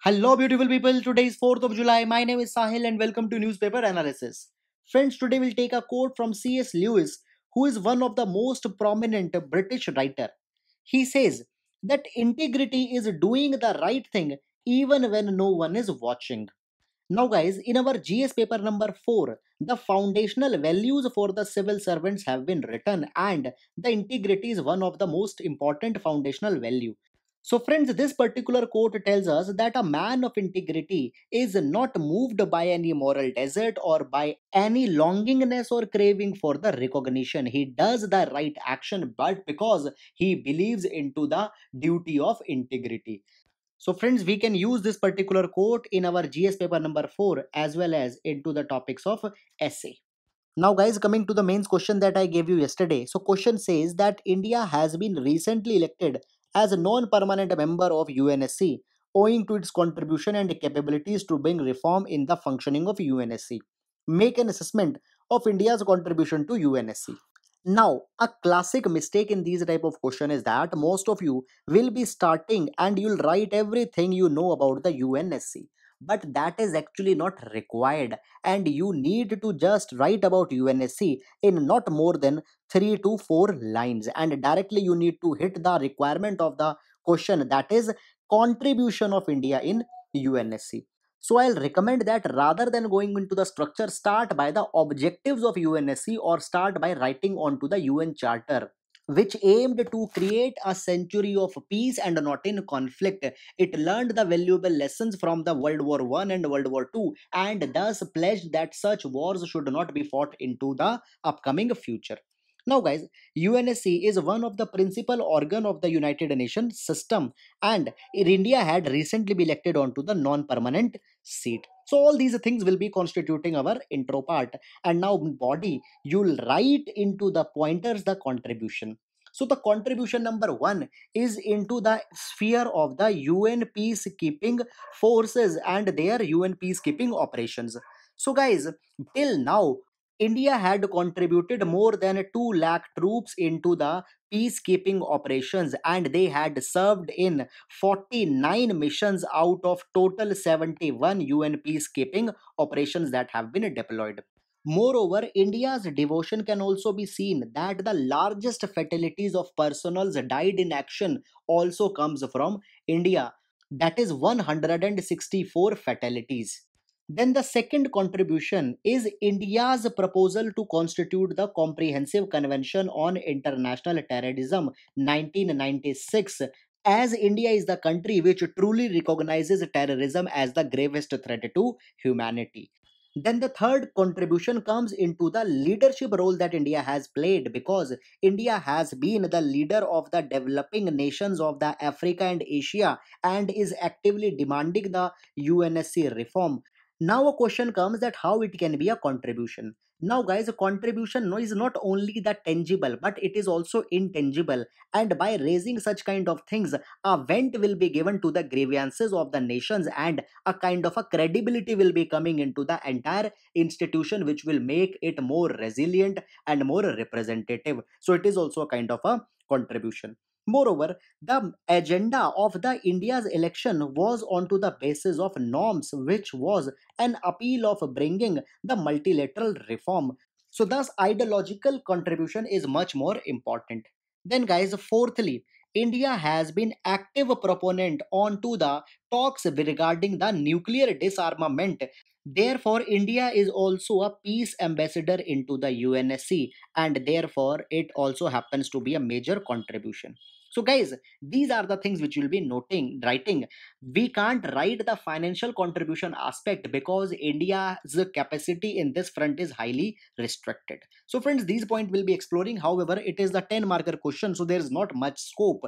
Hello, beautiful people. Today is 4th of July. My name is Sahil and welcome to Newspaper Analysis. Friends, today we'll take a quote from C.S. Lewis, who is one of the most prominent British writer. He says that integrity is doing the right thing even when no one is watching. Now, guys, in our GS paper number 4, the foundational values for the civil servants have been written, and the integrity is one of the most important foundational value. So, friends, this particular quote tells us that a man of integrity is not moved by any moral desert or by any longingness or craving for the recognition. He does the right action, but because he believes into the duty of integrity. So, friends, we can use this particular quote in our GS paper number 4 as well as into the topics of essay. Now, guys, coming to the main question that I gave you yesterday. So, question says that India has been recently elected as a non-permanent member of UNSC, owing to its contribution and capabilities to bring reform in the functioning of UNSC. Make an assessment of India's contribution to UNSC. Now, a classic mistake in these type of question is that most of you will be starting and you'll write everything you know about the UNSC. But that is actually not required, and you need to just write about UNSC in not more than 3 to 4 lines, and directly you need to hit the requirement of the question, that is contribution of India in UNSC. So I'll recommend that rather than going into the structure, start by the objectives of UNSC or start by writing onto the UN Charter, which aimed to create a century of peace and not in conflict. It learned the valuable lessons from the World War I and World War II, and thus pledged that such wars should not be fought into the upcoming future. Now, guys, UNSC is one of the principal organ of the United Nations system, and India had recently been elected onto the non-permanent seat. So all these things will be constituting our intro part. And now, body, you'll write into the pointers the contribution. So the contribution number 1 is into the sphere of the UN peacekeeping forces and their UN peacekeeping operations. So, guys, till now, India had contributed more than 2 lakh troops into the peacekeeping operations, and they had served in 49 missions out of total 71 UN peacekeeping operations that have been deployed. Moreover, India's devotion can also be seen that the largest fatalities of personnel died in action also comes from India. That is 164 fatalities. Then the second contribution is India's proposal to constitute the Comprehensive Convention on International Terrorism 1996, as India is the country which truly recognizes terrorism as the gravest threat to humanity. Then the third contribution comes into the leadership role that India has played, because India has been the leader of the developing nations of the Africa and Asia and is actively demanding the UNSC reform. Now a question comes that how it can be a contribution. Now, guys, a contribution is not only the tangible but it is also intangible, and by raising such kind of things, a vent will be given to the grievances of the nations, and a kind of a credibility will be coming into the entire institution, which will make it more resilient and more representative. So it is also a kind of a contribution. Moreover, the agenda of the India's election was onto the basis of norms, which was an appeal of bringing the multilateral reform. So thus ideological contribution is much more important. Then, guys, fourthly, India has been active proponent onto the talks regarding the nuclear disarmament. Therefore, India is also a peace ambassador into the UNSC, and therefore it also happens to be a major contribution. So, guys, these are the things which you'll be noting, writing. We can't write the financial contribution aspect because India's capacity in this front is highly restricted. So, friends, these points will be exploring. However, it is the 10 marker question, so there is not much scope.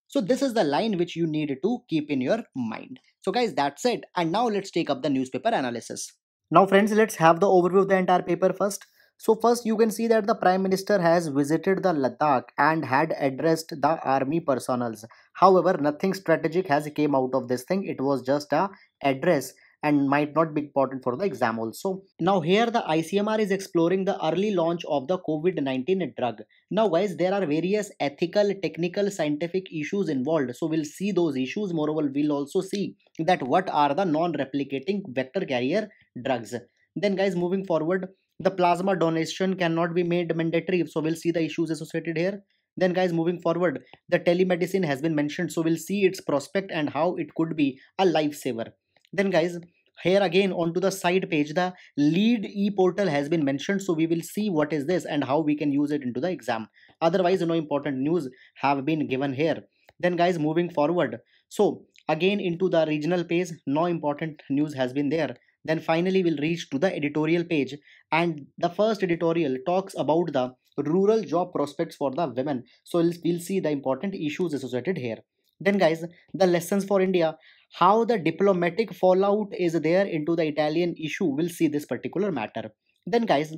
So this is the line which you need to keep in your mind. So, guys, that's it. And now let's take up the newspaper analysis. Now, friends, let's have the overview of the entire paper first. So first you can see that the Prime Minister has visited the Ladakh and had addressed the army personnel. However, nothing strategic has came out of this thing. It was just a address and might not be important for the exam also. Now here the ICMR is exploring the early launch of the COVID-19 drug. Now guys, there are various ethical, technical, scientific issues involved, so we'll see those issues. Moreover, we'll also see that what are the non-replicating vector carrier drugs. Then guys, moving forward, the plasma donation cannot be made mandatory, so we'll see the issues associated here. Then guys, moving forward, the telemedicine has been mentioned, so we'll see its prospect and how it could be a lifesaver. Then guys, here again onto the side page, the lead e-portal has been mentioned, so we will see what is this and how we can use it into the exam. Otherwise, no important news have been given here. Then guys, moving forward, so again into the regional page, no important news has been there. Then finally we'll reach to the editorial page, and the first editorial talks about the rural job prospects for the women, so we'll see the important issues associated here. Then guys, the lessons for India, how the diplomatic fallout is there into the Italian issue, we'll see this particular matter. Then guys,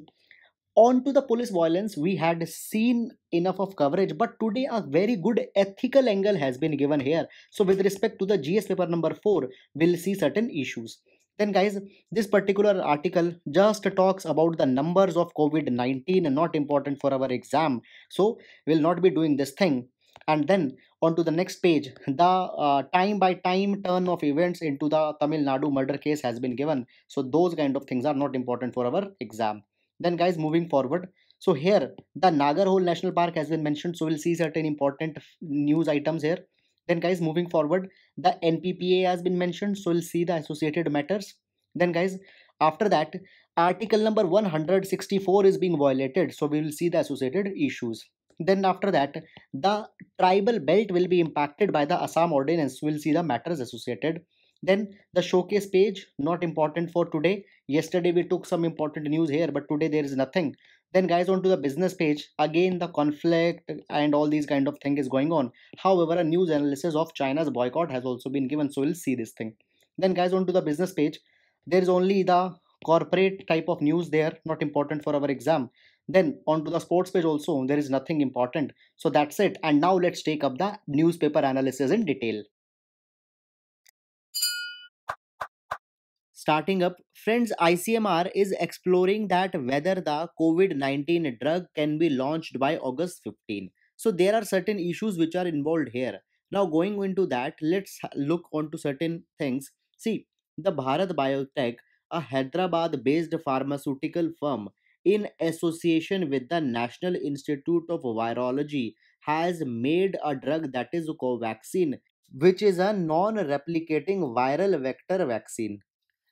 on to the police violence, we had seen enough of coverage, but today a very good ethical angle has been given here. So with respect to the GS paper number 4, we'll see certain issues. Then guys, this particular article just talks about the numbers of COVID-19, not important for our exam, so we'll not be doing this thing. And then on to the next page, the time by time turn of events into the Tamil Nadu murder case has been given, so those kind of things are not important for our exam. Then guys, moving forward, so here the Nagarhole National Park has been mentioned, so we'll see certain important news items here. Then guys, moving forward, the NPPA has been mentioned, so we'll see the associated matters. Then guys, after that, article number 164 is being violated, so we will see the associated issues. Then after that, the tribal belt will be impacted by the Assam ordinance, we'll see the matters associated. Then the showcase page, not important for today. Yesterday we took some important news here, but today there is nothing. Then guys, on to the business page, again the conflict and all these kind of thing is going on. However, a news analysis of China's boycott has also been given, so we'll see this thing. Then guys, on to the business page, there is only the corporate type of news there, not important for our exam. Then on to the sports page also, there is nothing important. So that's it, and now let's take up the newspaper analysis in detail. Starting up, friends, ICMR is exploring that whether the COVID-19 drug can be launched by August 15. So there are certain issues which are involved here. Now going into that, let's look onto certain things. See, the Bharat Biotech, a Hyderabad-based pharmaceutical firm in association with the National Institute of Virology, has made a drug that is Covaxin, which is a non-replicating viral vector vaccine.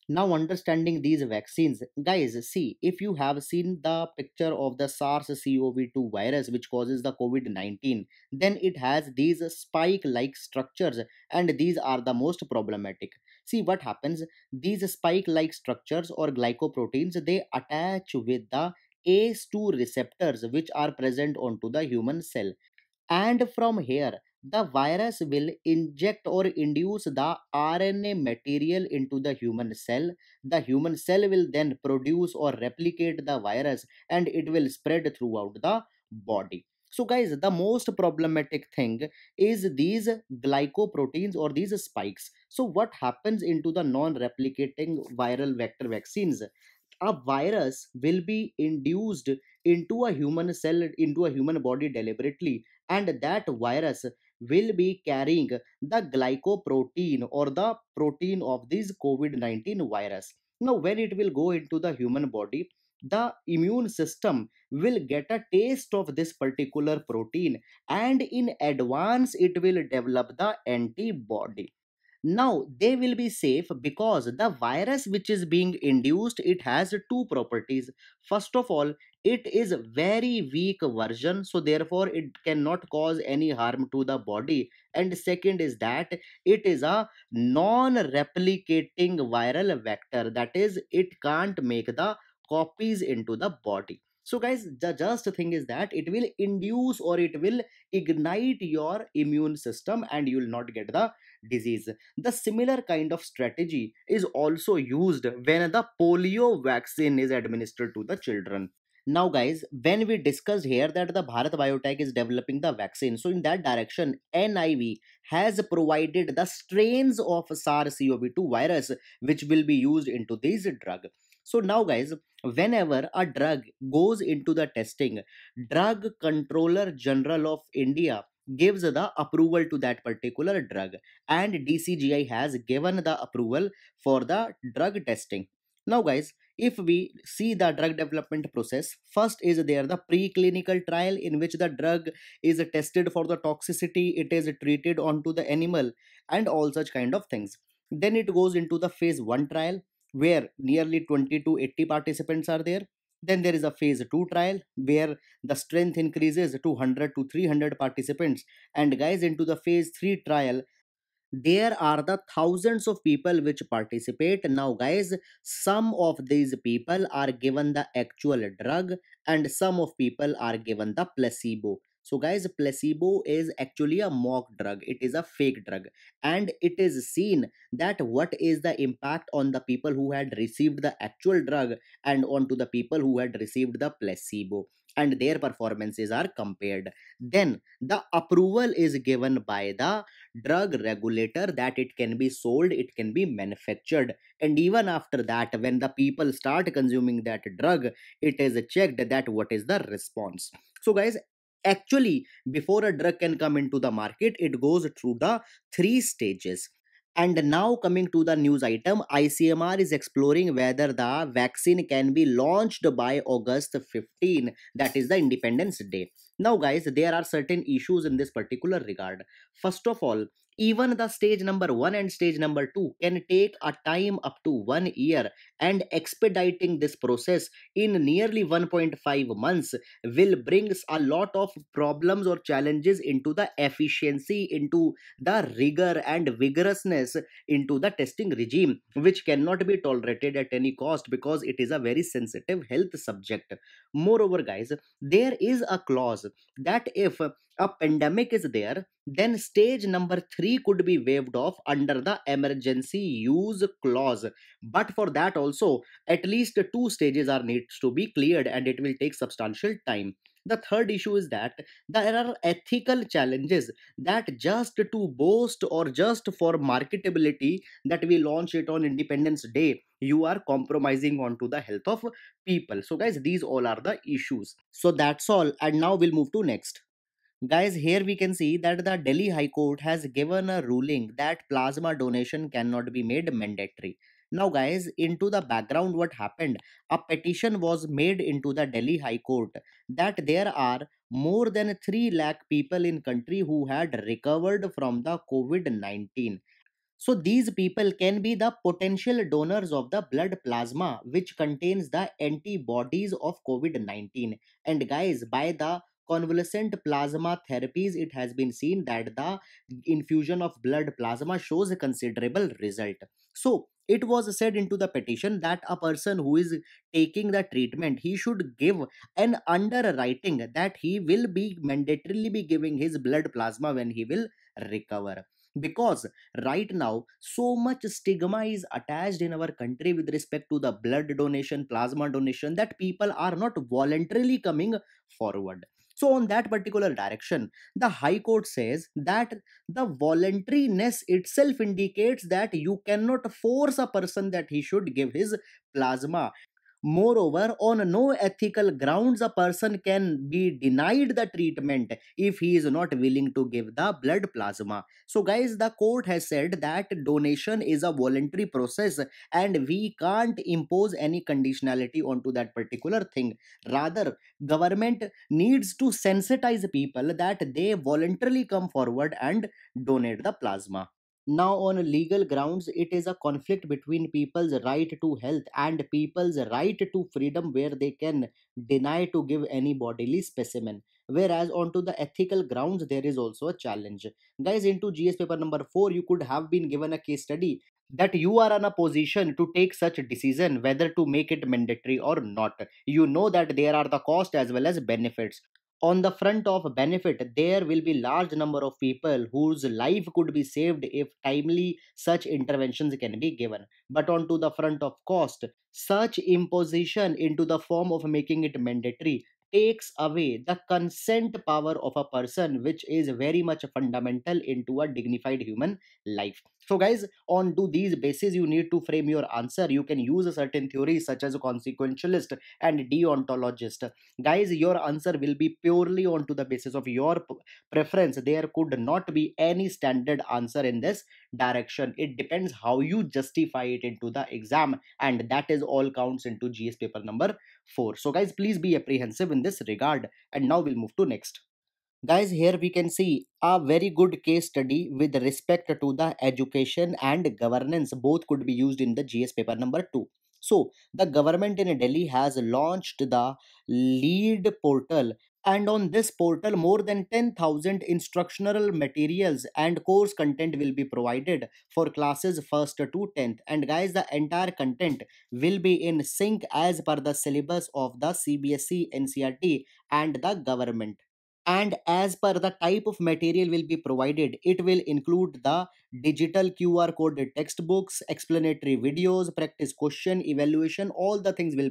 Now understanding these vaccines, guys, see, if you have seen the picture of the SARS-CoV-2 virus which causes the COVID-19, then it has these spike like structures, and these are the most problematic. See what happens, these spike like structures or glycoproteins, they attach with the ACE2 receptors which are present onto the human cell, and from here the virus will inject or induce the RNA material into the human cell. The human cell will then produce or replicate the virus, and it will spread throughout the body. So guys, the most problematic thing is these glycoproteins or these spikes. So what happens into the non-replicating viral vector vaccines, a virus will be induced into a human cell, into a human body deliberately, and that virus will be carrying the glycoprotein or the protein of this COVID-19 virus. Now when it will go into the human body, the immune system will get a taste of this particular protein, and in advance it will develop the antibody. Now they will be safe because the virus which is being induced, it has two properties. First of all, it is very weak version, so therefore it cannot cause any harm to the body. And second is that it is a non-replicating viral vector, that is it can't make the copies into the body. So guys, the just thing is that it will induce or it will ignite your immune system, and you will not get the disease. The similar kind of strategy is also used when the polio vaccine is administered to the children. Now, guys, when we discussed here that the Bharat Biotech is developing the vaccine, so in that direction, NIV has provided the strains of SARS-CoV-2 virus which will be used into this drug. So now, guys, whenever a drug goes into the testing, Drug Controller General of India gives the approval to that particular drug, and DCGI has given the approval for the drug testing. Now, guys, if we see the drug development process, first is there the preclinical trial in which the drug is tested for the toxicity, it is treated onto the animal, and all such kind of things. Then it goes into the phase 1 trial where nearly 20 to 80 participants are there. Then there is a phase 2 trial where the strength increases to 100 to 300 participants. And guys, into the phase 3 trial, there are the thousands of people which participate. Now, guys, some of these people are given the actual drug and some of people are given the placebo. So, guys, placebo is actually a mock drug, it is a fake drug, and it is seen that what is the impact on the people who had received the actual drug and onto the people who had received the placebo, and their performances are compared. Then the approval is given by the drug regulator that it can be sold, it can be manufactured, and even after that, when the people start consuming that drug, it is checked that what is the response. So, guys, actually, before a drug can come into the market, it goes through the three stages. And now, coming to the news item, ICMR is exploring whether the vaccine can be launched by August 15, that is the Independence Day. Now, guys, there are certain issues in this particular regard. First of all, even the stage number 1 and stage number 2 can take a time up to 1 year, and expediting this process in nearly 1.5 months will bring a lot of problems or challenges into the efficiency, into the rigor and vigorousness into the testing regime, which cannot be tolerated at any cost because it is a very sensitive health subject. Moreover, guys, there is a clause that if a pandemic is there, then stage number 3 could be waived off under the emergency use clause. But for that also, at least two stages are needs to be cleared, and it will take substantial time. The third issue is that there are ethical challenges that just to boast or just for marketability that we launch it on Independence Day, you are compromising onto the health of people. So, guys, these all are the issues. So that's all, and now we'll move to next. Guys, here we can see that the Delhi High Court has given a ruling that plasma donation cannot be made mandatory. Now, guys, into the background, what happened? A petition was made into the Delhi High Court that there are more than 3 lakh people in country who had recovered from the COVID-19. So these people can be the potential donors of the blood plasma which contains the antibodies of COVID-19. And guys, by the convalescent plasma therapies, it has been seen that the infusion of blood plasma shows a considerable result. So it was said into the petition that a person who is taking the treatment, he should give an underwriting that he will be mandatorily be giving his blood plasma when he will recover, because right now so much stigma is attached in our country with respect to the blood donation, plasma donation, that people are not voluntarily coming forward. So on that particular direction, the high court says that the voluntariness itself indicates that you cannot force a person that he should give his plasma. Moreover, on no ethical grounds, a person can be denied the treatment if he is not willing to give the blood plasma. So, guys, the court has said that donation is a voluntary process and we can't impose any conditionality onto that particular thing. Rather, government needs to sensitize people that they voluntarily come forward and donate the plasma. Now, on legal grounds, it is a conflict between people's right to health and people's right to freedom, where they can deny to give any bodily specimen. Whereas, onto the ethical grounds, there is also a challenge. Guys, into GS paper number 4, you could have been given a case study that you are in a position to take such a decision whether to make it mandatory or not. You know that there are the cost as well as benefits. On the front of benefit, there will be large number of people whose life could be saved if timely such interventions can be given. But onto the front of cost, such imposition into the form of making it mandatory takes away the consent power of a person, which is very much fundamental into a dignified human life. So guys, on to these bases you need to frame your answer. You can use a certain theories such as consequentialist and deontologist. Guys, your answer will be purely onto the basis of your preference. There could not be any standard answer in this direction. It depends how you justify it into the exam, and that is all counts into GS paper number 4. So guys, please be apprehensive in this regard. And now we'll move to next. Guys, here we can see a very good case study with respect to the education and governance. Both could be used in the GS paper number 2. So, the government in Delhi has launched the LEAD portal, and on this portal, more than 10,000 instructional materials and course content will be provided for classes 1st to 10th. And guys, the entire content will be in sync as per the syllabus of the CBSE, NCERT, and the government. And as per the type of material will be provided, it will include the digital QR code textbooks, explanatory videos, practice question, evaluation. All the things will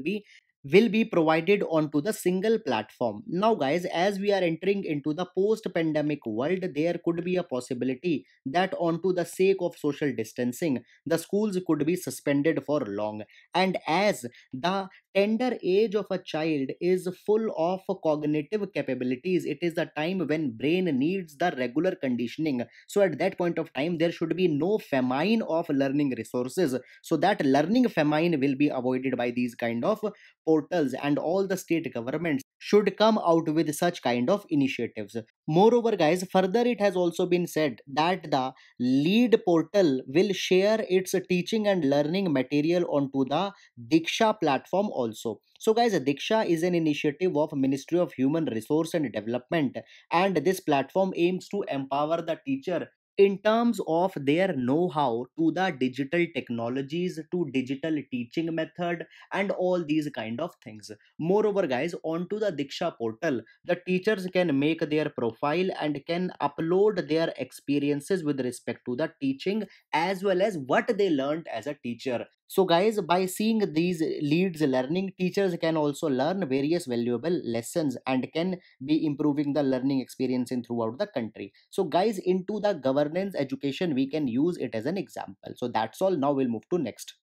be provided onto the single platform. Now guys, as we are entering into the post pandemic world, there could be a possibility that onto the sake of social distancing, the schools could be suspended for long. And as the tender age of a child is full of cognitive capabilities, it is the time when brain needs the regular conditioning. So at that point of time, there should be no famine of learning resources, so that learning famine will be avoided by these kind of portals, and all the state governments should come out with such kind of initiatives. Moreover guys, further it has also been said that the lead portal will share its teaching and learning material onto the Diksha platform also. So guys, Diksha is an initiative of Ministry of Human Resource and Development, and this platform aims to empower the teacher in terms of their know-how to the digital technologies, to digital teaching method, and all these kind of things. Moreover guys, onto the Diksha portal, the teachers can make their profile and can upload their experiences with respect to the teaching as well as what they learned as a teacher. So guys, by seeing these leads learning, teachers can also learn various valuable lessons and can be improving the learning experience in throughout the country. So guys, into the governance education, we can use it as an example. So that's all. Now we'll move to next.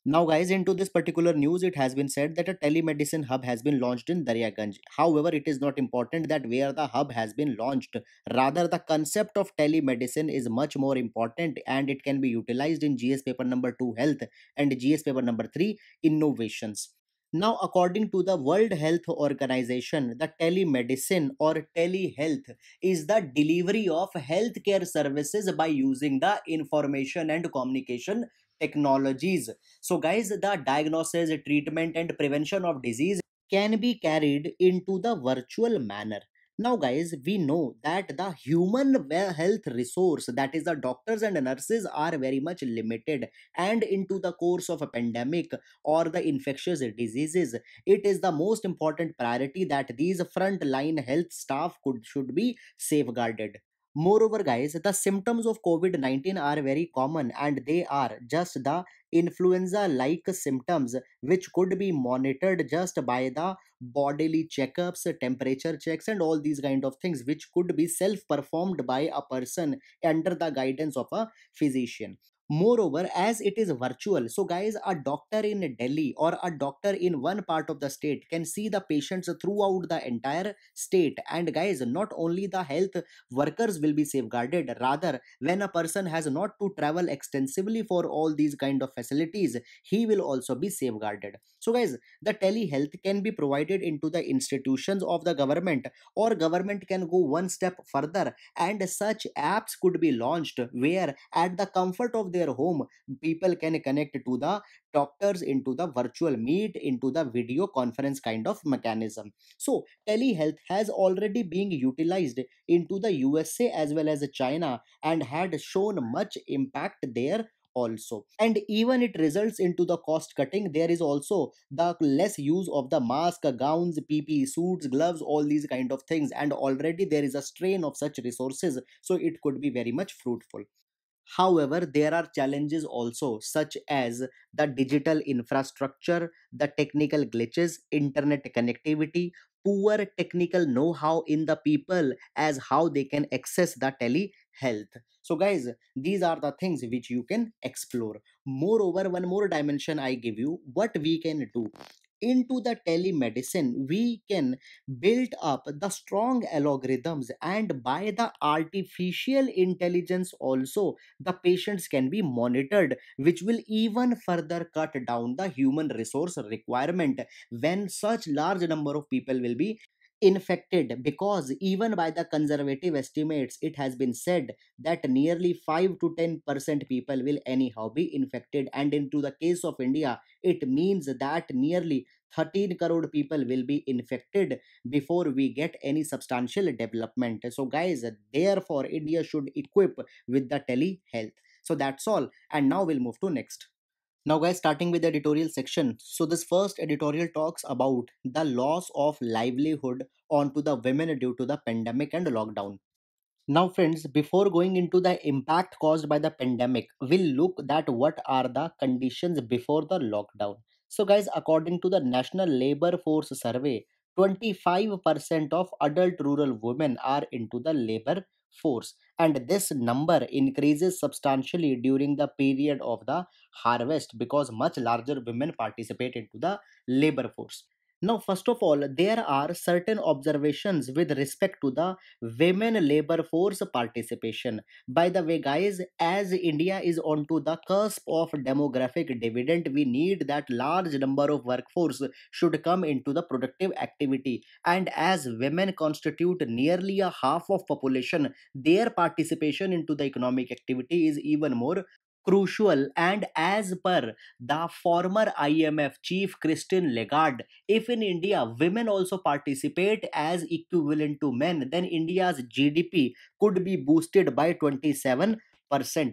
Now, guys, into this particular news, it has been said that a telemedicine hub has been launched in Daryaganj. However, it is not important that where the hub has been launched. Rather, the concept of telemedicine is much more important, and it can be utilized in GS paper number 2 health and GS paper number 3 innovations. Now, according to the World Health Organization, the telemedicine or telehealth is the delivery of healthcare services by using the information and communication technologies. So, guys, the diagnosis, treatment, and prevention of disease can be carried into the virtual manner. Now, guys, we know that the human health resource, that is, the doctors and nurses, are very much limited. And into the course of a pandemic or the infectious diseases, it is the most important priority that these frontline health staff should be safeguarded. Moreover, guys, the symptoms of COVID 19 are very common, and they are just the influenza like symptoms which could be monitored just by the bodily checkups, temperature checks, and all these kind of things which could be self performed by a person under the guidance of a physician. Moreover, as it is virtual, so guys, a doctor in Delhi or a doctor in one part of the state can see the patients throughout the entire state. And guys, not only the health workers will be safeguarded, rather, when a person has not to travel extensively for all these kind of facilities, he will also be safeguarded. So guys, the telehealth can be provided into the institutions of the government, or government can go one step further, and such apps could be launched where at the comfort of their home, people can connect to the doctors into the virtual meet, into the video conference kind of mechanism. So telehealth has already been utilized into the USA as well as China, and had shown much impact there also. And even it results into the cost cutting. There is also the less use of the mask, gowns, ppe suits, gloves, all these kind of things, and already there is a strain of such resources, so it could be very much fruitful. However, there are challenges also, such as the digital infrastructure, the technical glitches, internet connectivity, poor technical know how in the people as how they can access the telehealth. So, guys, these are the things which you can explore. Moreover, one more dimension I give you, what we can do into the telemedicine. We can build up the strong algorithms, and by the artificial intelligence also the patients can be monitored, which will even further cut down the human resource requirement when such large number of people will be infected. Because even by the conservative estimates, it has been said that nearly 5 to 10% people will anyhow be infected, and into the case of India, it means that nearly 13 crore people will be infected before we get any substantial development. So guys, therefore India should equip with the telehealth. So that's all, and now we'll move to next. Now, guys, starting with the editorial section. So, this first editorial talks about the loss of livelihood onto the women due to the pandemic and lockdown. Now, friends, before going into the impact caused by the pandemic, we'll look at what are the conditions before the lockdown. So, guys, according to the National Labor Force Survey, 25% of adult rural women are into the labor force, and this number increases substantially during the period of the harvest because much larger women participate into the labor force. Now, first of all, there are certain observations with respect to the women labor force participation. By the way, guys, as India is onto the cusp of demographic dividend, we need that large number of workforce should come into the productive activity. And as women constitute nearly a half of population, their participation into the economic activity is even more crucial. And as per the former IMF chief Christine Lagarde, if in India women also participate as equivalent to men, then India's GDP could be boosted by 27%,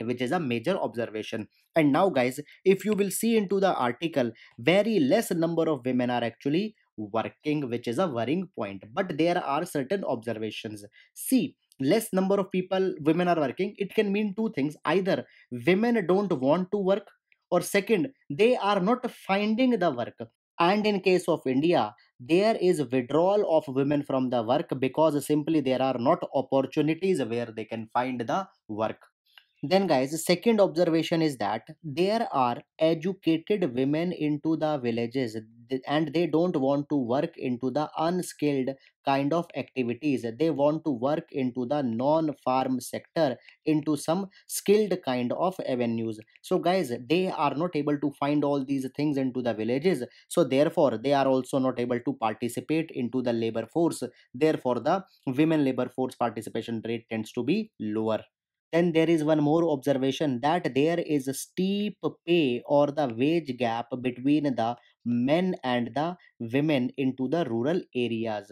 which is a major observation. And now, guys, if you will see into the article, very less number of women are actually working, which is a worrying point. But there are certain observations. See, less number of people, women are working, it can mean two things: either women don't want to work, or second, they are not finding the work. And in case of India, there is withdrawal of women from the work because simply there are not opportunities where they can find the work. Then, guys, the second observation is that there are educated women into the villages, and they don't want to work into the unskilled kind of activities. They want to work into the non farm sector, into some skilled kind of avenues. So, guys, they are not able to find all these things into the villages. So, therefore, they are also not able to participate into the labor force. Therefore, the women labor force participation rate tends to be lower. Then there is one more observation, that there is a steep pay or the wage gap between the men and the women into the rural areas.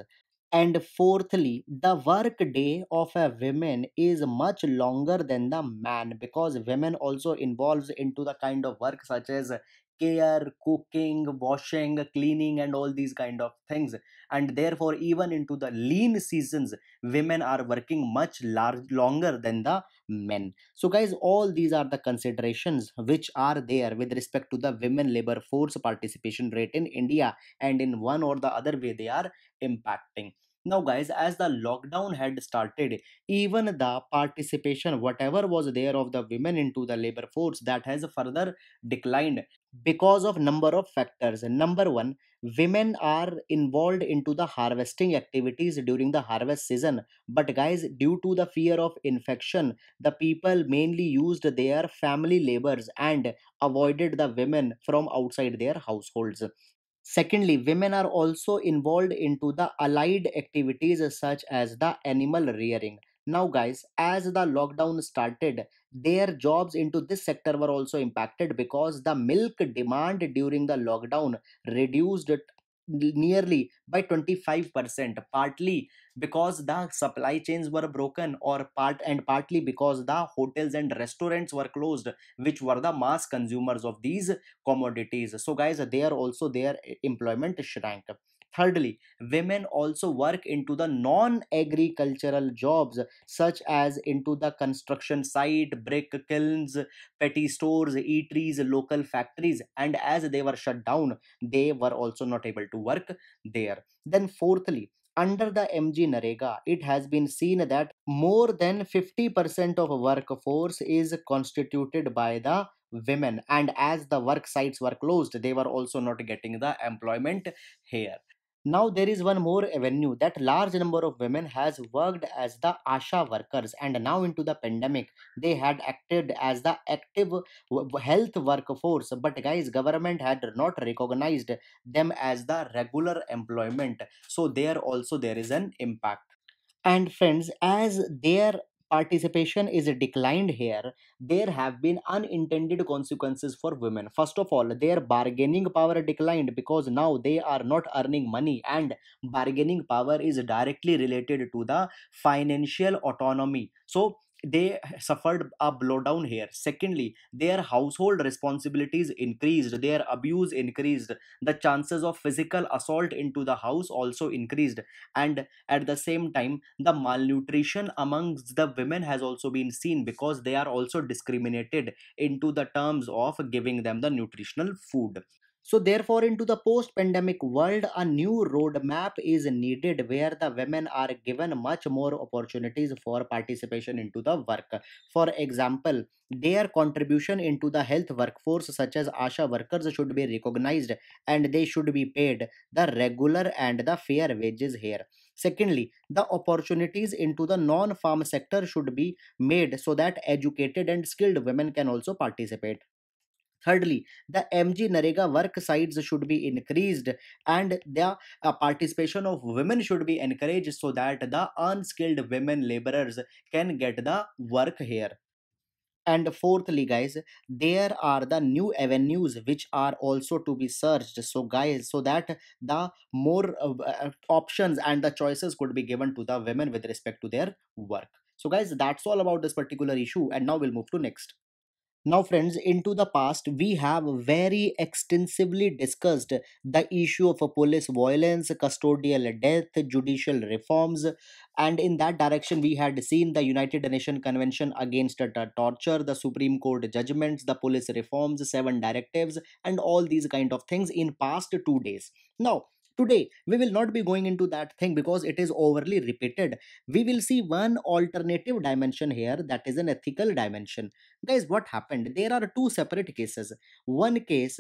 And fourthly, the work day of a woman is much longer than the man, because women also involves into the kind of work such as care, cooking, washing, cleaning, and all these kind of things. And therefore, even into the lean seasons, women are working much longer than the men. So, guys, all these are the considerations which are there with respect to the women labor force participation rate in India, and in one or the other way they are impacting. Now, guys, as the lockdown had started, even the participation, whatever was there of the women into the labor force, that has further declined because of number of factors. Number one, women are involved into the harvesting activities during the harvest season. But, guys, due to the fear of infection, the people mainly used their family labors and avoided the women from outside their households. Secondly, women are also involved into the allied activities such as the animal rearing. Now, guys, as the lockdown started, their jobs into this sector were also impacted because the milk demand during the lockdown reduced nearly by 25%, partly because the supply chains were broken, or partly because the hotels and restaurants were closed, which were the mass consumers of these commodities. So guys, there also their employment shrank. Thirdly, women also work into the non-agricultural jobs, such as into the construction site, brick kilns, petty stores, eateries, local factories, and as they were shut down, they were also not able to work there. Then fourthly, under the MG Narega, it has been seen that more than 50% of workforce is constituted by the women, and as the work sites were closed, they were also not getting the employment here. Now there is one more avenue that large number of women has worked as the ASHA workers, and now into the pandemic they had acted as the active health workforce. But guys, government had not recognized them as the regular employment, so there also there is an impact. And friends, as their participation is declined here, there have been unintended consequences for women. First of all, their bargaining power declined because now they are not earning money, and bargaining power is directly related to the financial autonomy. So they suffered a blowdown here. Secondly, their household responsibilities increased, their abuse increased, the chances of physical assault into the house also increased, and at the same time, the malnutrition amongst the women has also been seen because they are also discriminated into the terms of giving them the nutritional food. So therefore, into the post-pandemic world, a new roadmap is needed where the women are given much more opportunities for participation into the work. For example, their contribution into the health workforce, such as ASHA workers, should be recognized, and they should be paid the regular and the fair wages here. Secondly, the opportunities into the non-farm sector should be made so that educated and skilled women can also participate. Thirdly, the MG Narega work sites should be increased, and the participation of women should be encouraged so that the unskilled women laborers can get the work here. And fourthly, guys, there are the new avenues which are also to be searched. So, guys, so that the more options and the choices could be given to the women with respect to their work. So, guys, that's all about this particular issue. And now we'll move to next. Now, friends, into the past, we have very extensively discussed the issue of police violence, custodial death, judicial reforms, and in that direction, we had seen the United Nations Convention Against Torture, the Supreme Court judgments, the police reforms, seven directives, and all these kind of things in past 2 days. Now, today we will not be going into that thing because it is overly repeated. We will see one alternative dimension here, that is an ethical dimension. Guys, what happened? There are two separate cases. One case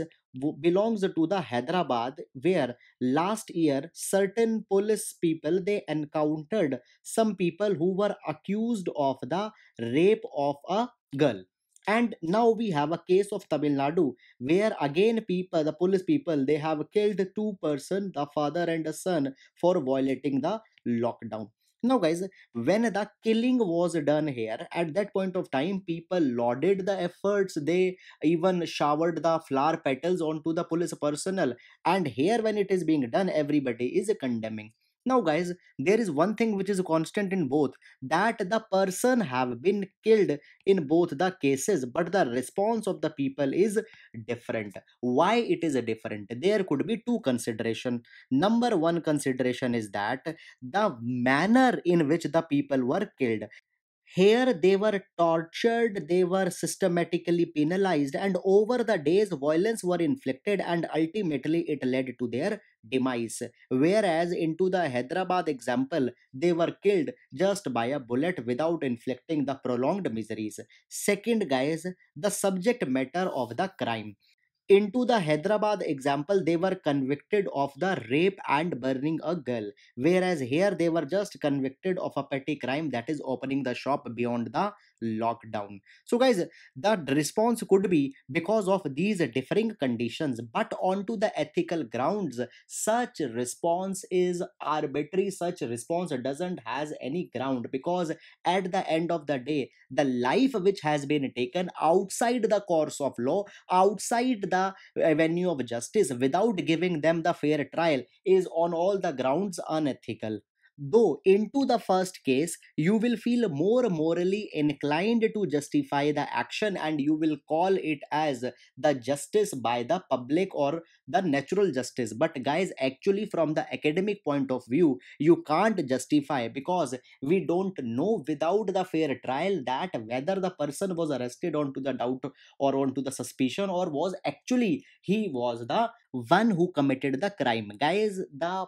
belongs to the Hyderabad, where last year certain police people they encountered some people who were accused of the rape of a girl. And now we have a case of Tamil Nadu, where again people, the police people, they have killed two-person, the father and the son, for violating the lockdown. Now, guys, when the killing was done here, at that point of time, people lauded the efforts. They even showered the flower petals onto the police personnel. And here, when it is being done, everybody is condemning. Now, guys, there is one thing which is constant in both, that the person have been killed in both the cases, but the response of the people is different. Why it is different? There could be two consideration. Number one consideration is that the manner in which the people were killed. Here they were tortured, they were systematically penalized, and over the days, violence were inflicted, and ultimately it led to their demise. Whereas, into the Hyderabad example, they were killed just by a bullet without inflicting the prolonged miseries. Second, guys, the subject matter of the crime. Into the Hyderabad example, they were convicted of the rape and burning a girl, whereas here they were just convicted of a petty crime, that is opening the shop beyond the lockdown. So guys, the response could be because of these differing conditions, but onto the ethical grounds, such response is arbitrary. Such response doesn't has any ground, because at the end of the day, the life which has been taken outside the course of law, outside the venue of justice, without giving them the fair trial, is on all the grounds unethical. Though into the first case, you will feel more morally inclined to justify the action, and you will call it as the justice by the public or the natural justice. But guys, actually from the academic point of view, you can't justify, because we don't know without the fair trial that whether the person was arrested onto the doubt or onto the suspicion, or was actually he was the one who committed the crime. Guys, the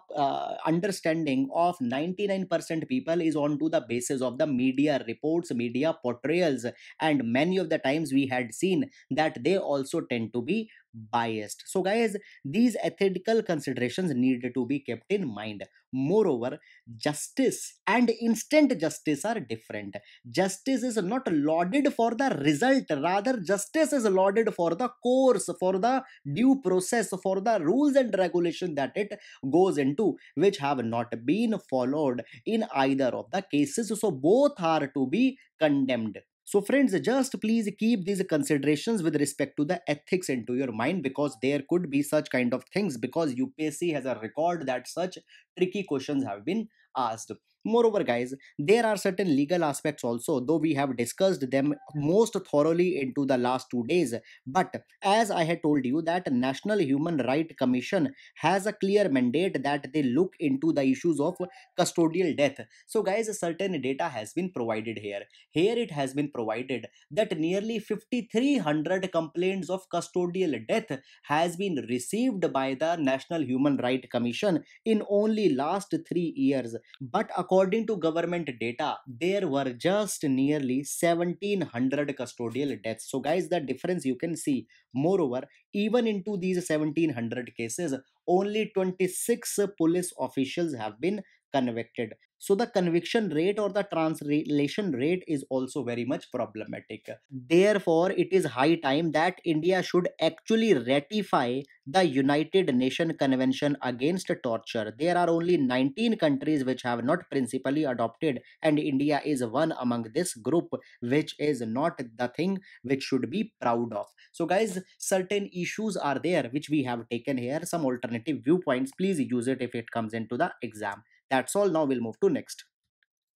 understanding of 99% people is on to the basis of the media reports, media portrayals, and many of the times we had seen that they also tend to be biased. So guys, these ethical considerations need to be kept in mind. Moreover, justice and instant justice are different. Justice is not lauded for the result, rather justice is lauded for the course, for the due process, for the rules and regulation that it goes into, which have not been followed in either of the cases. So both are to be condemned. So friends, just please keep these considerations with respect to the ethics into your mind, because there could be such kind of things, because UPSC has a record that such tricky questions have been asked. Moreover guys, there are certain legal aspects also, though we have discussed them most thoroughly into the last 2 days. But as I had told you, that National Human Right Commission has a clear mandate that they look into the issues of custodial death. So guys, a certain data has been provided here. Here it has been provided that nearly 5300 complaints of custodial death has been received by the National Human Right Commission in only last 3 years. But according to government data, there were just nearly 1700 custodial deaths. So guys, the difference you can see. Moreover, even into these 1700 cases, only 26 police officials have been convicted. So the conviction rate or the translation rate is also very much problematic. Therefore, it is high time that India should actually ratify the United Nations Convention Against Torture. There are only 19 countries which have not principally adopted, and India is one among this group, which is not the thing which should be proud of. So guys, certain issues are there which we have taken here, some alternative viewpoints. Please use it if it comes into the exam. That's all. Now we'll move to next.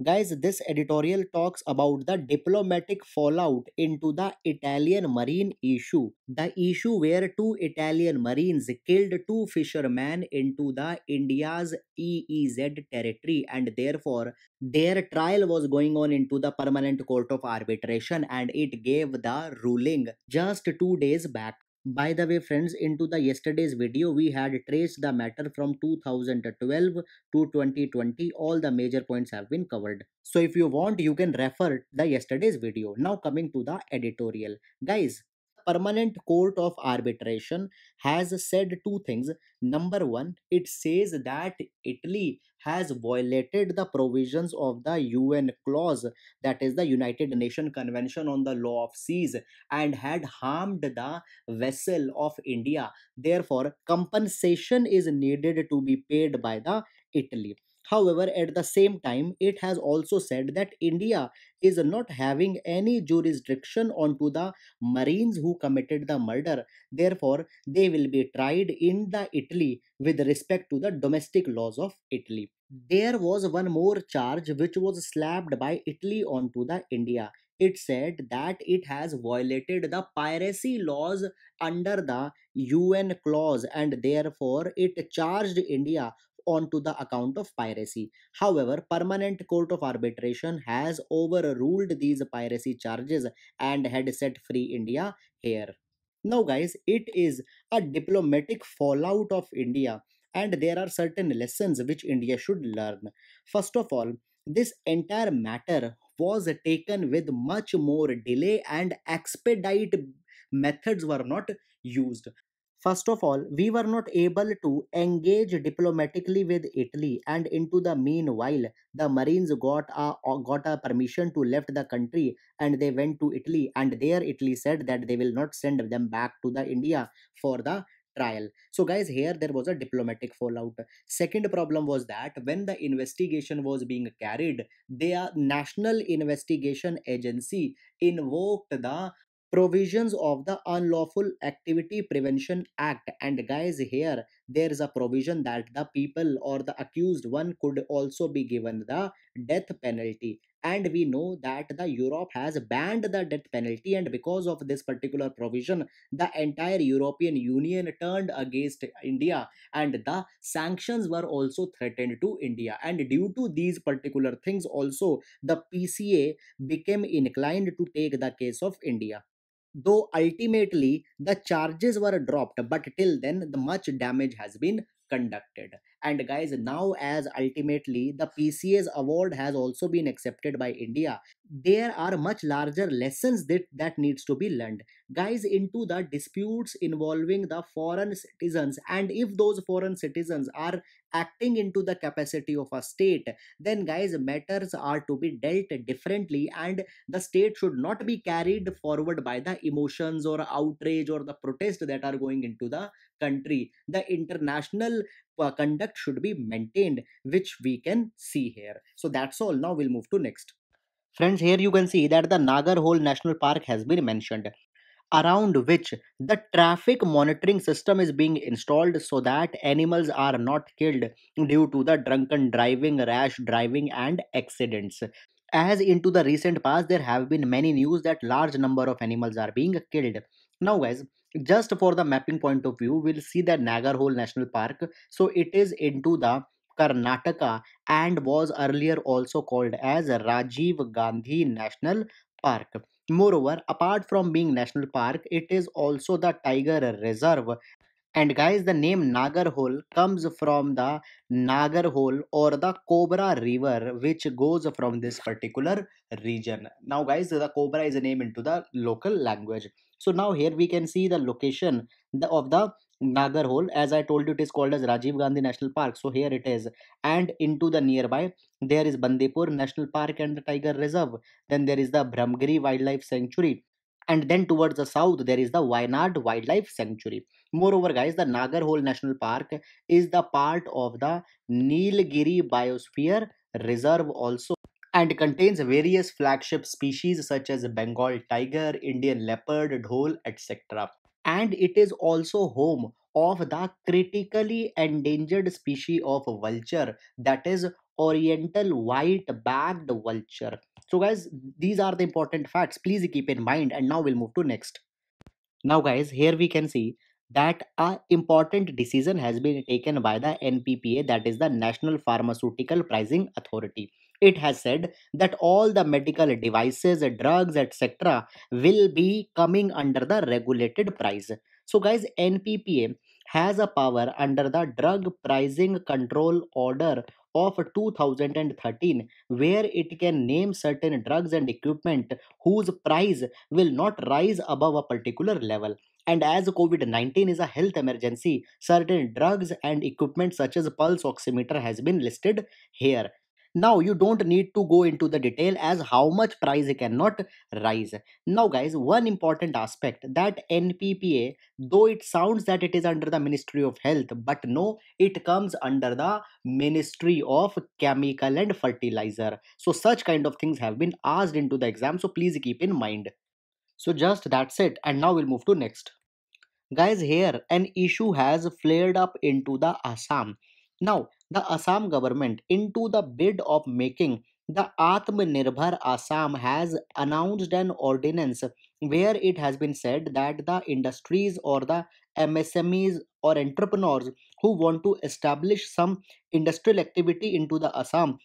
Guys, this editorial talks about the diplomatic fallout into the Italian marine issue. The issue where two Italian marines killed two fishermen into the India's EEZ territory, and therefore their trial was going on into the Permanent Court of Arbitration, and it gave the ruling just 2 days back. By the way, friends, into the yesterday's video, we had traced the matter from 2012 to 2020. All the major points have been covered. So if you want, you can refer the yesterday's video. Now coming to the editorial. Guys, Permanent Court of Arbitration has said two things. Number one, it says that Italy has violated the provisions of the UN clause, that is the United Nations Convention on the Law of Seas, and had harmed the vessel of India. Therefore, compensation is needed to be paid by the Italy. However, at the same time, it has also said that India is not having any jurisdiction onto the Marines who committed the murder. Therefore, they will be tried in the Italy with respect to the domestic laws of Italy. There was one more charge which was slapped by Italy onto the India. It said that it has violated the piracy laws under the UN clause, and therefore it charged India onto the account of piracy. However, Permanent Court of Arbitration has overruled these piracy charges and had set free India here. Now, guys, it is a diplomatic fallout of India, and there are certain lessons which India should learn. First of all, this entire matter was taken with much more delay, and expedite methods were not used. First of all, we were not able to engage diplomatically with Italy, and into the meanwhile, the Marines got a permission to left the country, and they went to Italy, and there Italy said that they will not send them back to the India for the trial. So guys, here there was a diplomatic fallout. Second problem was that when the investigation was being carried, their National Investigation Agency invoked the provisions of the Unlawful Activity Prevention Act. And guys, here there is a provision that the people or the accused one could also be given the death penalty. And we know that the Europe has banned the death penalty, and because of this particular provision, the entire European Union turned against India, and the sanctions were also threatened to India. And due to these particular things also, the PCA became inclined to take the case of India, though ultimately the charges were dropped. But till then the much damage has been conducted. And guys, now as ultimately the PCA's award has also been accepted by India, there are much larger lessons that needs to be learned, guys, into the disputes involving the foreign citizens. And if those foreign citizens are acting into the capacity of a state, then guys, matters are to be dealt differently, and the state should not be carried forward by the emotions or outrage or the protest that are going into the country. The international conduct should be maintained, which we can see here. So that's all. Now we'll move to next. Friends, here you can see that the Nagarhole National Park has been mentioned, around which the traffic monitoring system is being installed so that animals are not killed due to the drunken driving, rash driving, and accidents. As into the recent past, there have been many news that large number of animals are being killed. Now guys, just for the mapping point of view, we'll see the Nagarhole National Park. So it is into the Karnataka and was earlier also called as Rajiv Gandhi National Park. Moreover, apart from being national park, it is also the tiger reserve. And guys, the name Nagarhole comes from the Nagarhole or the Cobra River, which goes from this particular region. Now, guys, the Cobra is a name into the local language. So now here we can see the location of the Nagarhole. As I told you, it is called as Rajiv Gandhi National Park. So here it is, and into the nearby there is Bandipur National Park and the Tiger Reserve. Then there is the Brahmgiri Wildlife Sanctuary, and then towards the south there is the Wayanad Wildlife Sanctuary. Moreover, guys, the Nagarhole National Park is the part of the Nilgiri Biosphere Reserve also, and contains various flagship species such as Bengal tiger, Indian leopard, dhole, etc. And it is also home of the critically endangered species of vulture, that is Oriental white-backed vulture. So guys, these are the important facts. Please keep in mind. And now we'll move to next. Now, guys, here we can see that a important decision has been taken by the NPPA, that is the National Pharmaceutical Pricing Authority. It has said that all the medical devices, drugs, etc., will be coming under the regulated price. So, guys, NPPA has a power under the Drug Pricing Control Order of 2013, where it can name certain drugs and equipment whose price will not rise above a particular level. And as COVID 19 is a health emergency, certain drugs and equipment such as pulse oximeter has been listed here. Now you don't need to go into the detail as how much price it cannot rise. Now guys, one important aspect that NPPA, though it sounds that it is under the Ministry of Health, but no, it comes under the Ministry of Chemical and Fertilizer. So such kind of things have been asked into the exam, so please keep in mind. So just that's it, and now we'll move to next. Guys, here an issue has flared up into the Assam. Now, the Assam government, into the bid of making the Atmanirbhar Assam, has announced an ordinance where it has been said that the industries or the MSMEs or entrepreneurs who want to establish some industrial activity into the Assam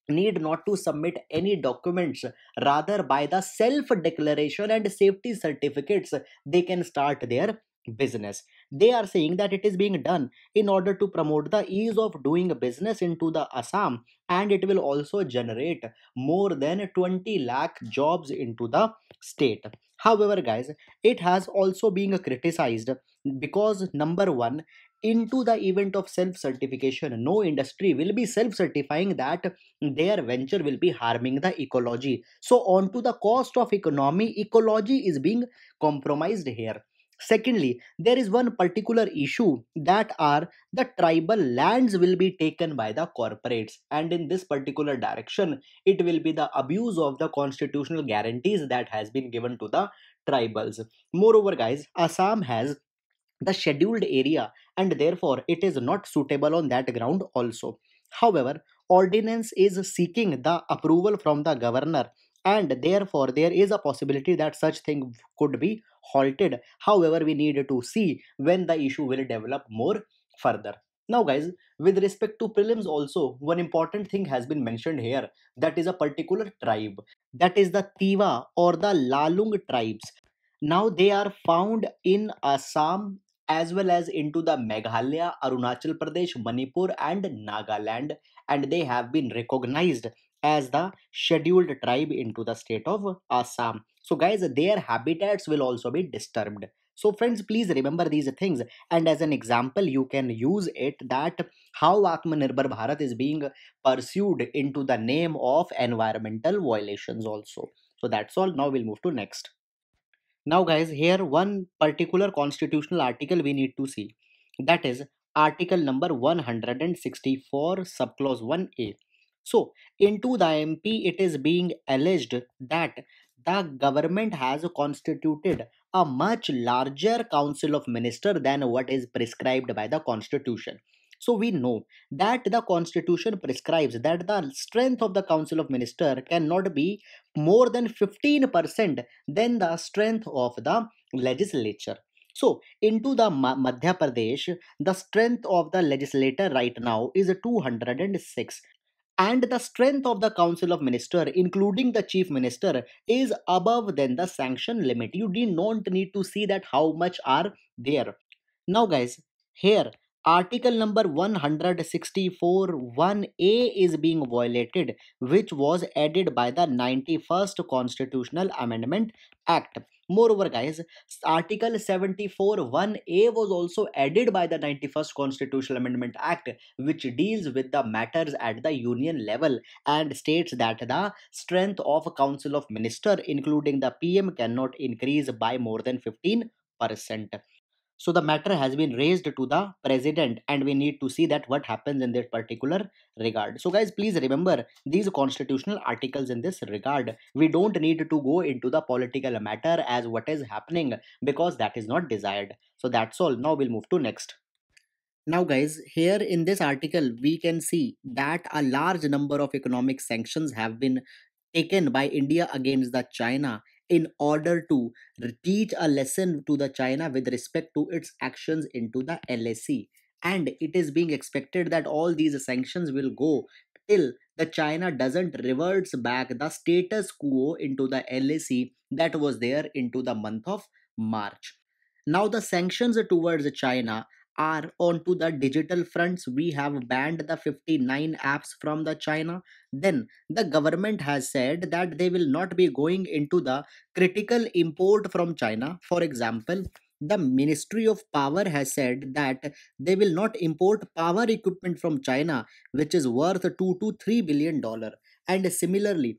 need not to submit any documents. Rather, by the self declaration and safety certificates, they can start their business. They are saying that it is being done in order to promote the ease of doing business into the Assam, and it will also generate more than 20 lakh jobs into the state. However, guys, it has also been criticized because number one, into the event of self certification, no industry will be self certifying that their venture will be harming the ecology. So, on to the cost of economy, ecology is being compromised here. Secondly, there is one particular issue that are the tribal lands will be taken by the corporates, and in this particular direction, it will be the abuse of the constitutional guarantees that has been given to the tribals. Moreover, guys, Assam has the scheduled area and therefore it is not suitable on that ground also. However, ordinance is seeking the approval from the governor, and therefore there is a possibility that such thing could be halted. However, we need to see when the issue will develop more further. Now, guys, with respect to prelims also, one important thing has been mentioned here, that is a particular tribe, that is the Tiva or the Lalung tribes. Now they are found in Assam as well as into the Meghalaya, Arunachal Pradesh, Manipur, and Nagaland, and they have been recognized as the scheduled tribe into the state of Assam. So, guys, their habitats will also be disturbed. So, friends, please remember these things, and as an example, you can use it that how Atmanirbhar Bharat is being pursued into the name of environmental violations also. So, that's all. Now, we'll move to next. Now, guys, here one particular constitutional article we need to see. That is article number 164, subclause 1A. So, into the MP, it is being alleged that the government has constituted a much larger council of ministers than what is prescribed by the constitution. So, we know that the constitution prescribes that the strength of the council of minister cannot be more than 15% than the strength of the legislature. So, into the Madhya Pradesh, the strength of the legislator right now is 206, and the strength of the council of minister including the chief minister is above than the sanction limit. You do not need to see that how much are there. Now, guys, here article number 164 1A is being violated, which was added by the 91st Constitutional Amendment Act. Moreover, guys, article 74 1A was also added by the 91st Constitutional Amendment Act, which deals with the matters at the union level and states that the strength of a council of minister, including the PM, cannot increase by more than 15%. So the matter has been raised to the president, and we need to see that what happens in this particular regard. So, guys, please remember these constitutional articles in this regard. We don't need to go into the political matter as what is happening, because that is not desired. So that's all. Now we'll move to next. Now, guys, here in this article, we can see that a large number of economic sanctions have been taken by India against the China in order to teach a lesson to the China with respect to its actions into the LAC. And it is being expected that all these sanctions will go till the China doesn't reverts back the status quo into the LAC that was there into the month of March. Now the sanctions towards China are onto the digital fronts. We have banned the 59 apps from the China. Then the government has said that they will not be going into the critical import from China. For example, the Ministry of Power has said that they will not import power equipment from China, which is worth 2 to 3 billion dollar. And similarly,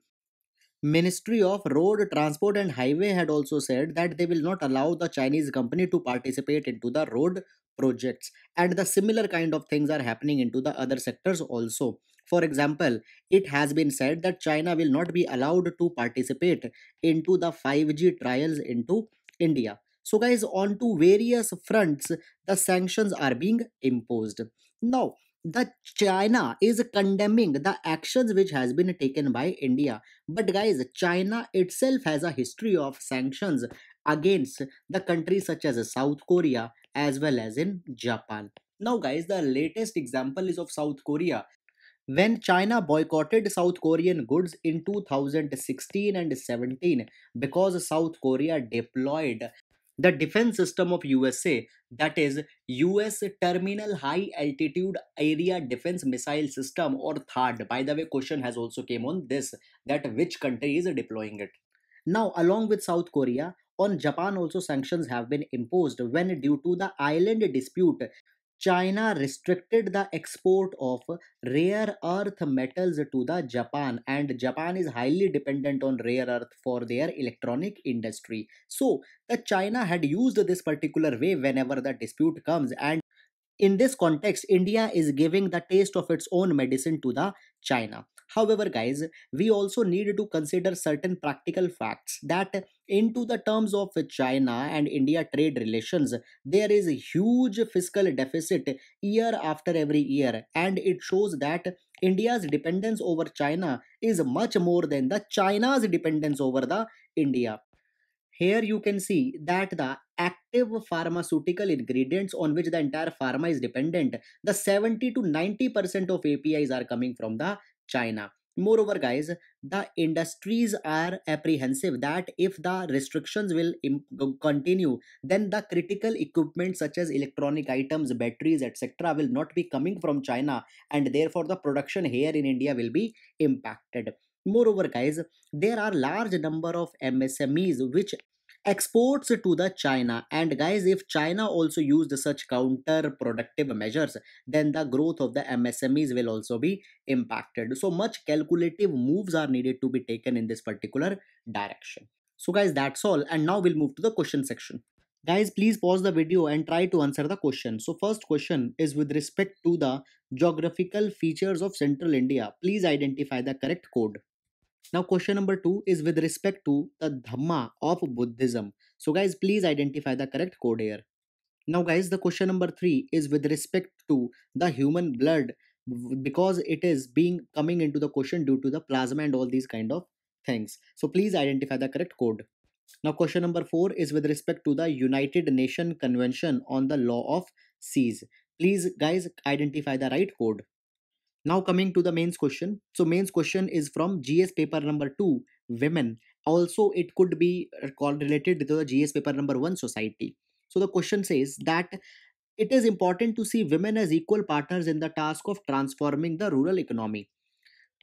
Ministry of Road Transport and Highway had also said that they will not allow the Chinese company to participate into the road projects, and the similar kind of things are happening into the other sectors also. For example, it has been said that China will not be allowed to participate into the 5G trials into India. So, guys, on to various fronts, the sanctions are being imposed. Now, the China is condemning the actions which has been taken by India, but guys, China itself has a history of sanctions against the countries such as South Korea as well as in Japan. Now, guys, the latest example is of South Korea. When China boycotted South Korean goods in 2016 and 17 because South Korea deployed the defense system of USA, that is US Terminal High Altitude Area Defense Missile System, or THAAD. By the way, question has also came on this, that which country is deploying it. Now, along with South Korea, On Japan also sanctions have been imposed when, due to the island dispute, China restricted the export of rare earth metals to the Japan, and Japan is highly dependent on rare earth for their electronic industry. So the China had used this particular way whenever the dispute comes, and in this context, India is giving the taste of its own medicine to the China. However, guys, we also need to consider certain practical facts that into the terms of China and India trade relations, there is a huge fiscal deficit year after every year, and it shows that India's dependence over China is much more than the China's dependence over the India. Here you can see that the active pharmaceutical ingredients on which the entire pharma is dependent, the 70 to 90% of APIs are coming from the China. Moreover, guys, the industries are apprehensive that if the restrictions will continue, then the critical equipment such as electronic items, batteries, etc., will not be coming from China, and therefore the production here in India will be impacted. Moreover, guys, there are large number of MSMEs which exports to the China, and guys, if China also used such counterproductive measures, then the growth of the MSMEs will also be impacted. So much calculative moves are needed to be taken in this particular direction. So guys, that's all, and now we'll move to the question section. Guys, please pause the video and try to answer the question. So first question is with respect to the geographical features of central India. Please identify the correct code. Now, question number two is with respect to the Dhamma of Buddhism. So, guys, please identify the correct code here. Now, guys, the question number three is with respect to the human blood, because it is being coming into the question due to the plasma and all these kind of things. So, please identify the correct code. Now, question number four is with respect to the United Nations Convention on the Law of Seas. Please, guys, identify the right code. Now coming to the mains question. So mains question is from GS paper number 2, women. Also it could be called related to the GS paper number 1, society. So the question says that it is important to see women as equal partners in the task of transforming the rural economy.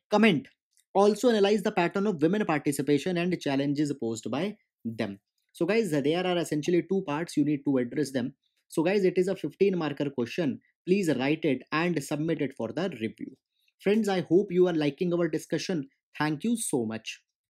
Comment. Also analyze the pattern of women participation and challenges posed by them. So guys, there are essentially two parts, you need to address them. So guys, it is a 15 marker question. Please write it and submit it for the review. Friends, I hope you are liking our discussion. Thank you so much.